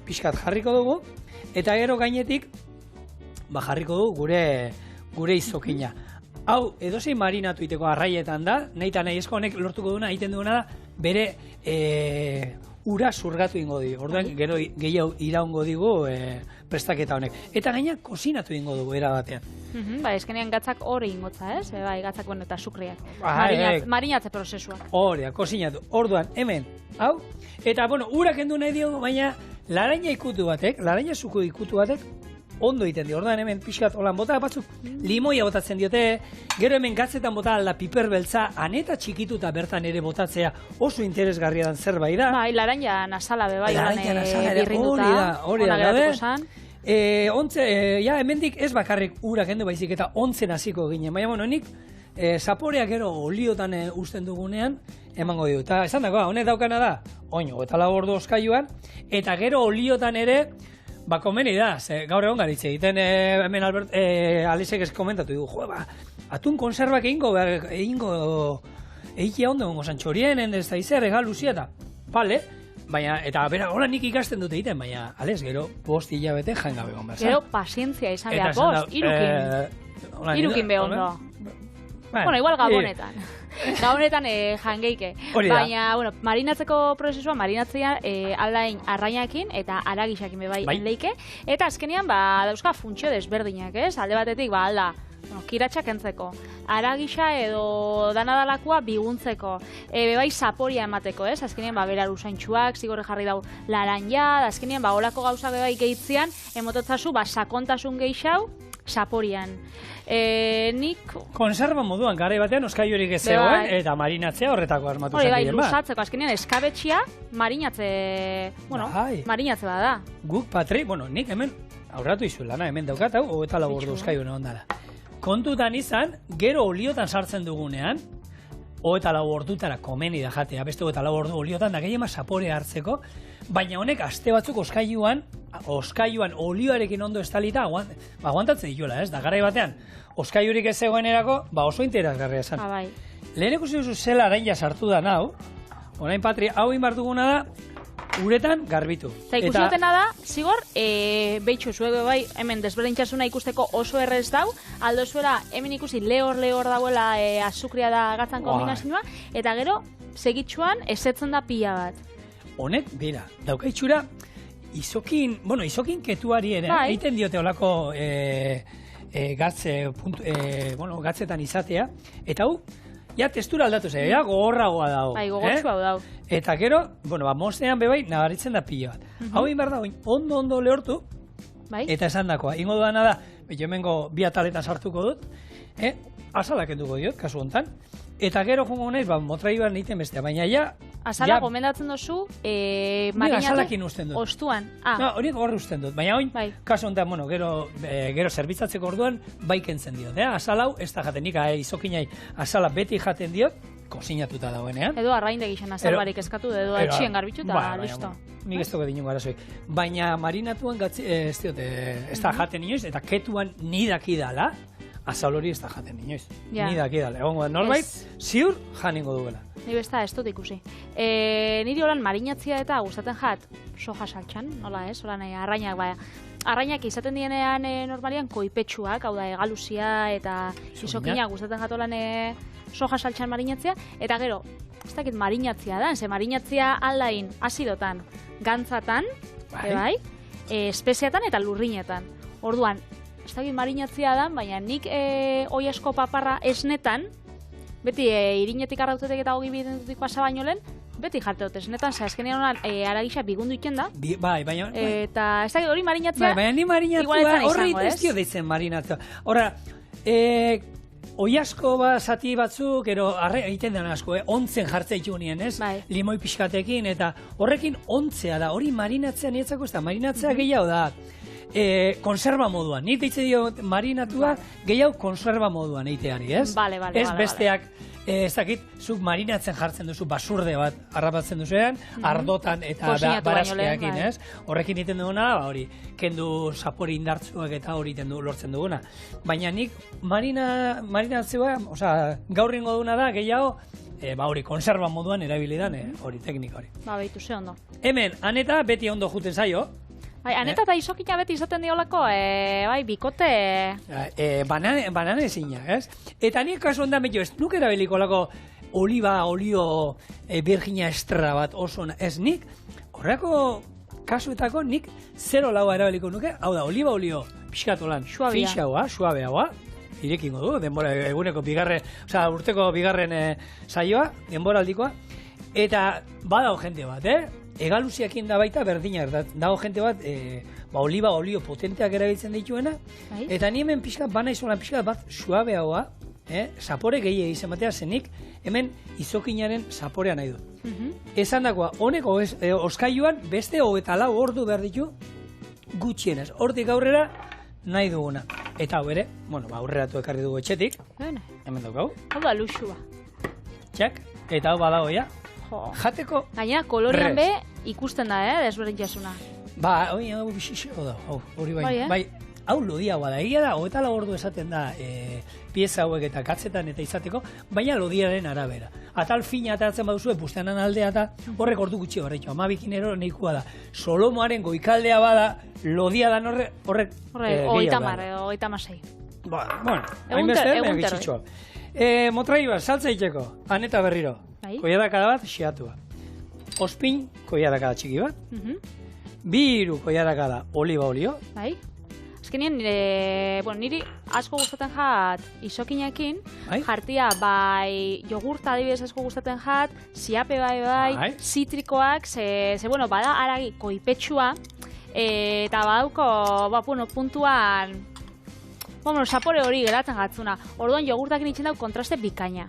pixkat jarriko dugu, eta gero gainetik jarriko dugu gure izokina. Hau, edozein marinatu iteko arraietan da, nahi eta nahi esko honek lortuko duna, egiten duguna da, bere ura zurgatu ingo di. Orduan, gero gehiago iraungo digu prestaketa honek. Eta gaina kozinatu ingo dugu era batean. Eskenean gatzak hori ingotza, ez? Gatzak eta azukriak. Marinatze prozesuak. Hori, kozinatu. Orduan, hemen, hau. Eta, ura kendu nahi diogu, baina laraina ikutu batek, laraina zuku ikutu batek, ondo egiten dio. Orduan hemen pixkat holan bota batzuk limoia botatzen diote, gero hemen gatzetan bota alda piper beltza, aneta txikituta bertan ere botatzea oso interesgarria dan zerbait da. Laranja nasala bebai, hori da. Hemendik ez bakarrik ura kendu baizik eta ontzen hasiko ginen, baina nik zaporea gero oliotan usten dugunean emango dio. Eta esan dagoa, honek daukana da, oino, eta 4 ordu oskailuan, eta gero oliotan ere komeni da, gaur egon garitze egiten, hemen Alexek ez komentatu dugu, atun konservak egingo, egitea ondo gongo zantxorienen, ez da izer, egal luzia eta, baina, eta bera, hola nik ikasten dute egiten, baina, Alex, gero, 5 hilabete jangabe gon behar. Gero, pazientzia izan behar, 5, irukin behondo. Igual gabonetan. Gabonetan jangeike. Baina, marinatzeko prozesua, marinatzea aldain arrainakin eta aragixakin bebai enleike. Eta azkenean, dauzka funtzio desberdinak, ez? Alde batetik, alda, kiratxak entzeko. Aragixa edo danadalakoa biguntzeko. Bebai zaporia emateko, ez? Azkenean, berar usaintxuak, zigorre jarri dau laranja, azkenean, olako gauza bebai gehitzean, emototzazu, sakontasun gehixau, zaporian. Nik... Konserva moduan, garai batean oskaiorik ez zegoen, eta marinatzea horretako armatu zen diren bat. Luzatzeko, azkenean eskabetxia marinatze bada. Guk, Patri, nik hemen aurratu izu lana, hemen daukat, hau, 24 ordu oskaio egon dara. Kontutan izan, gero oliotan sartzen dugunean, 24 ordutara komeni da jatea, beste 24 ordu oliotan, da gehiema zapore hartzeko, baina honek aste batzuk oskailuan olioarekin ondo estalita aguantatzen dituela, ez? Da garai batean, oskailurik ez zegoenerako, oso interesgarria esan. Lehen ikusi duzu zela araina sartu da hau, orain Patri, hau inbar duguna da, uretan garbitu. Eta ikusi dutena da, zigor, behitxu zuek bai, hemen desberdintasuna ikusteko oso errez dau, aldo zuela hemen ikusi lehor dauela azukria da gatzan kombinazioa, eta gero, segitxuan, esetzen da pila bat. Honek, bera, daukaitxura, izokin ketuari ere, egiten diote olako gatzetan izatea, eta hau, ja testura aldatu zen, gogorragoa dago. Bai, gogortsua dago. Eta gero, mostean bebai, nabaritzen da pila bat. Hau egin behar da, ondo lehortu, eta esan dakoa. Ingo duana da, hemengo bi ataletan sartuko dut, azalak enduko diot, kasu hontan, eta gero jongo naiz, motraioan egiten bestea, baina ja... Azala gomendatzen duzu, marinatu ostuan. Horiek horre usten dut, baina oin, kasu honetan, gero zerbitzatzeko orduan, bai kentzen diot. Azalau, ez da jaten, nik izokinai azala beti jaten diot, kozinatuta dagoenean. Edo arraindegi izan azalbarik eskatu, edo etxien garbitu eta listo. Nik ez dugu dinungo arazoi. Baina marinatuan ez da jaten inoiz, eta ketuan nidaki dala, azal hori ez da jaten inoiz. Nidaki dala. Egongo da, norbait, ziur janingo duela. Ni besta ez dut ikusi. Niri holan marinatzia eta gustatzen jat soja saltxan, nola ez? Holan arrainak baina. Arrainak izaten dienean normalian koipetsuak, hau da egaluzia eta izokina gustatzen jat holan soja saltxan marinatzia. Eta gero, ez dakit marinatzia da, ze marinatzia aldain azidotan, gantzatan, espeziatan eta lurrinetan. Orduan, ez dakit marinatzia da, baina nik oiasko paparra esnetan, beti irinetik arrautetek eta hogi bidentutik pasa baino lehen, beti jarte dut esnetan, azkenean honan aragisa bigundu iten da. Bai, baina... Eta ez dakit hori marinatzea... Baina ni marinatzea, horre ez dio deitzen marinatzea. Horra, oiasko zati batzuk, egiten den asko, ontzen jartzea itxunien, ez? Limoi pixkatekin, eta horrekin ontzea da, hori marinatzea nietzako ez da, marinatzea gehiago da. Konserva moduan, nik deitze dio marinatua gehiago konserva moduan eiteari, ez? Ez besteak, ez dakit, zuk marinatzen jartzen duzu basurde bat harrapatzen duzuean, ardotan eta barazkiakin, ez? Horrekin egiten duguna, hori, kendu zapori indartzuak eta hori lortzen duguna. Baina nik marinatzea, gaur ingo duguna da gehiago, hori, konserva moduan erabilidan, hori, teknika hori. Behitu ze ondo. Hemen, aneta beti ondo juten zaio. Aneta eta izokina beti izaten diolako, bikote... Banane ezina, ez? Eta nik kasu ondan betio, ez nuk erabiliko lako olio virginia extra bat oso, ez nik, horreko kasuetako nik 0,4 erabiliko nuke, hau da, olio pixkatu lan, suabeagoa, irekingo du, denbora eguneko urteko bigarren saioa, denboraldikoa, eta badao jente bat, egaluziakin da baita berdinak, dago jente bat, olio potenteak erabiltzen dituena, eta ni hemen bana izolan pixkat bat suabeagoa, zapore gehiago izan batea zenik, hemen izokinaren zaporea nahi du. Esan dakoa, honek oskailuan beste 24 ordu behar ditu gutxienez. Hortik aurrera nahi duguna. Eta hau ere, aurreratu ekarri dugu etxetik, hemen daukau. Hau da luxua. Txak, eta hau badago ja. Jateko... Gaina, kolorian be ikusten da, desberdintasuna. Hau bixixo da, hori bai. Hau lodiagoa da, egia da, 24 ordu esaten da pieza hauek eta katzetan eta izateko, baina lodiaren arabera. Atal fina atatzen baduzue, busteanan aldea eta horrek ordu gutxi barretxo, 12 ero nahikoa da. Solomoaren goikaldea bada, lodia dan horrek... Hogeita 6. Hainbeste, mehan gitxitxoa. Motraioa, saltza itxeko, aneta berriro. Koiadakada bat, xiatua. Ospin, koiadakada txiki bat. 2 koiadakada oliba olio. Azkenien, niri asko gustatzen jat izokinakin, jartia bai jogurta adibidez asko gustatzen jat, siape bai, zitrikoak, bada aragi koipetsua, eta badauko, puntuan, zapore hori geratzen gatzuna. Orduan jogurtakin itxen dauk kontraste bikaina.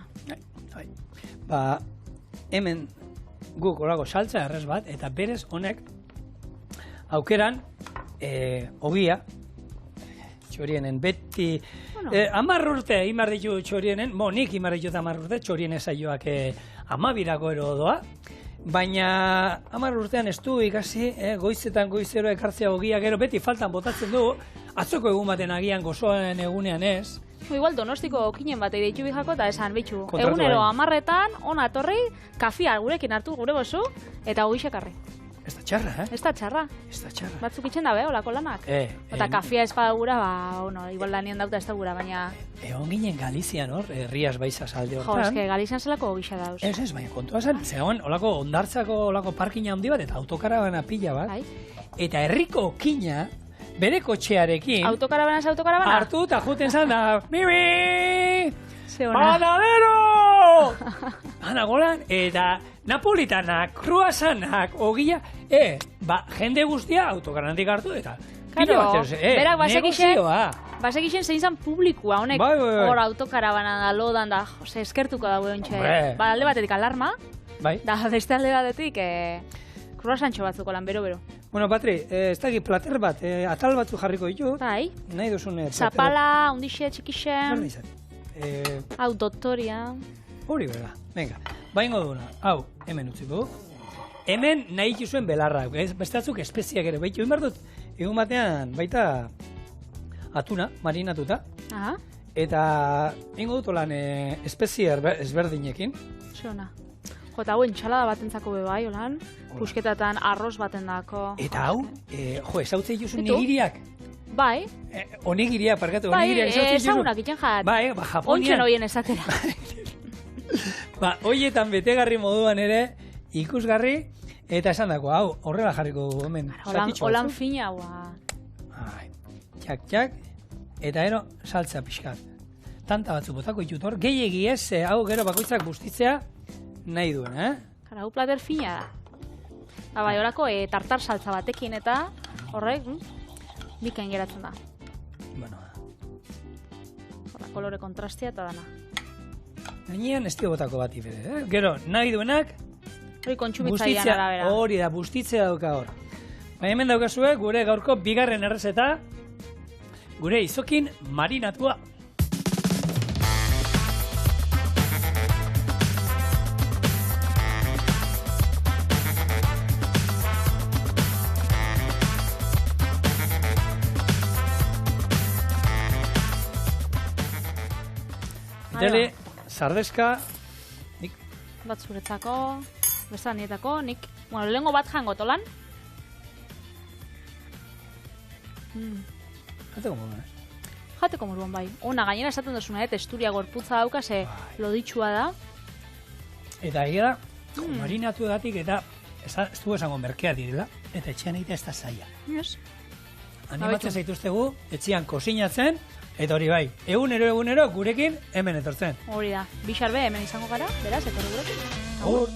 Hemen guk olako saltza errez bat, eta berez honek aukeran ogia, txorienen beti, 10 urte imar ditu txorienen, nik imar ditut 10 urte, txorien esaioak 12 ero doa, baina 10 urtean ez du ikasi, goizetan goizero ekartzea ogia, gero beti faltan botatzen du, atzoko egun baten agian gozoan egunean ez. Igual Donostiko okinen bat deitu bijako eta esan bitxu. Egunero 10etan, ona torri, kafia gurekin hartu gure bozu, eta hori xekarri. Ez da txarra, Ez da txarra. Ez da txarra. Batzuk itxen dabe, olako lanak. Eta kafia espadagura, igual lanien dauta ez da gura, baina... Egon ginen Galizian hor, Rias Baixas alde Jo, hortan. eske Galizian zelako gisa dauz. Ez, baina kontua zen, zegoen olako ondartzako olako parkina handi bat, eta autokarabana pila bat. Bai. Eta herriko okina, bere kotxearekin, Autokarabana? hartu eta juten zan da, Mimi! Ze ona. Panadero! Ana golan, eta napolitanak, kruasanak, ogia, jende guztia autokarantik hartu, eta Claro, berak negozioa. basekixen zein zan publikua, honek Bai. hor autokarabana da, lodan da, jose, eskertuko da ontxe. Hombre. Ba, alde batetik alarma, Bai. da beste alde batetik, kruasantxo batzuko lan, bero. Bueno, Patri, ez dakit plater bat, atal batzu jarriko ditut, Bai, nahi duzun zapala, undixe, txikixen, hau doktoria. Hori bera, venga, baingo duguna, hau, hemen utziko. Hemen nahi zuen belarrak, bestatzuk espeziak ere, baitu, dut, egun batean, baita atuna, marinatuta, Aha, eta ingo dut olan espezie ezberdinekin. zona. Jo, eta hau entxalada batentzako bebai, holan, pusketatan arroz baten dako. Eta hau, esautzei juzun Ditu? nigiriak. Bai, Onigiriak, parkatu, bai, onigiriak esautzei juzun. ezagunak itxen jat. Bai, Japonian. Ontxen hoien esatera. Hoietan betegarri moduan ere, ikusgarri, eta esan dako, hau, horrela jarriko dugu hemen. zatitxo Holan batzuk. fina, hua. Txak, eta ero, saltza pixkat. Tanta batzuk botako ditut hor, gehiegi ez, hau gero bakoitzak bustitzea nahi duen, Kara, hau plater fina da. Ba, bai, horako tartar saltza batekin eta horrek, bikain geratzen da. Bueno, Horra, kolore kontrastia eta dana. gainean ez dio botako bat ibere, Gero, nahi duenak, Hori kontsumitzailean arabera. hori da, bustitzea dauka hor. Baina hemen daukazue, gure gaurko bigarren errezeta, gure izokin marinatua. Dele, sardeska, nik, Bat zuretzako, besta nietako, nik, bueno, lehengo bat jango tolan. jateko moduan, Jateko moruan bai. Ona, gainera esaten duzuna, testuria gorputza dauka, ze loditxua da. Eta egia da, marinatu egatik eta ez du esango merkea direla, eta etxean egitea ez da zaila. Yes. Animatzen zaituztegu, etxean kosinatzen, eta hori bai, egunero gurekin hemen etortzen. Hori da. Bixarbe hemen izango gara, beraz, etorri gurekin. Agur!